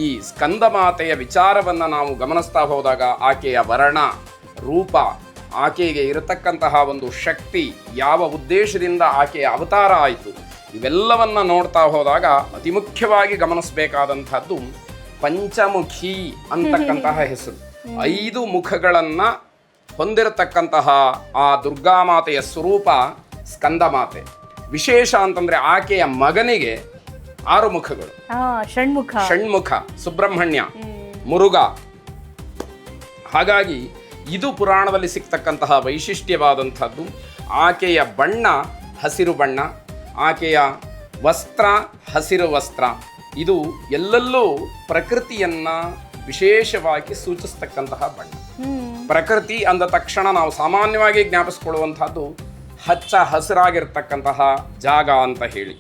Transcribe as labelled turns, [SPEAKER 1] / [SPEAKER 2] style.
[SPEAKER 1] ಈ ಸ್ಕಂದಮಾತೆಯ ವಿಚಾರವನ್ನು ನಾವು ಗಮನಿಸ್ತಾ ಹೋದಾಗ ಆಕೆಯ ವರ್ಣ ರೂಪ, ಆಕೆಗೆ ಇರತಕ್ಕಂತಹ ಒಂದು ಶಕ್ತಿ, ಯಾವ ಉದ್ದೇಶದಿಂದ ಆಕೆಯ ಅವತಾರ ಆಯಿತು, ಇವೆಲ್ಲವನ್ನು ನೋಡ್ತಾ ಹೋದಾಗ ಅತಿ ಮುಖ್ಯವಾಗಿ ಗಮನಿಸಬೇಕಾದಂಥದ್ದು ಪಂಚಮುಖಿ ಅಂತಕ್ಕಂತಹ ಹೆಸರು. 5 ಮುಖಗಳನ್ನು ಹೊಂದಿರತಕ್ಕಂತಹ ಆ ದುರ್ಗಾಮಾತೆಯ ಸ್ವರೂಪ ಸ್ಕಂದಮಾತೆ. ವಿಶೇಷ ಅಂತಂದರೆ ಆಕೆಯ ಮಗನಿಗೆ 6 ಮುಖಗಳು, ಷಣ್ಮುಖ, ಸುಬ್ರಹ್ಮಣ್ಯ, ಮುರುಘ. ಹಾಗಾಗಿ ಇದು ಪುರಾಣದಲ್ಲಿ ಸಿಗ್ತಕ್ಕಂತಹ ವೈಶಿಷ್ಟ್ಯವಾದಂಥದ್ದು. ಆಕೆಯ ಬಣ್ಣ ಹಸಿರು ಬಣ್ಣ, ಆಕೆಯ ವಸ್ತ್ರ ಹಸಿರು ವಸ್ತ್ರ. ಇದು ಎಲ್ಲೆಲ್ಲೂ ಪ್ರಕೃತಿಯನ್ನು ವಿಶೇಷವಾಗಿ ಸೂಚಿಸ್ತಕ್ಕಂತಹ ಬಣ್ಣ. ಪ್ರಕೃತಿ ಅಂದ ತಕ್ಷಣ ನಾವು ಸಾಮಾನ್ಯವಾಗಿ ಜ್ಞಾಪಿಸ್ಕೊಳ್ಳುವಂಥದ್ದು ಹಚ್ಚ ಹಸಿರಾಗಿರ್ತಕ್ಕಂತಹ ಜಾಗ ಅಂತ ಹೇಳಿ.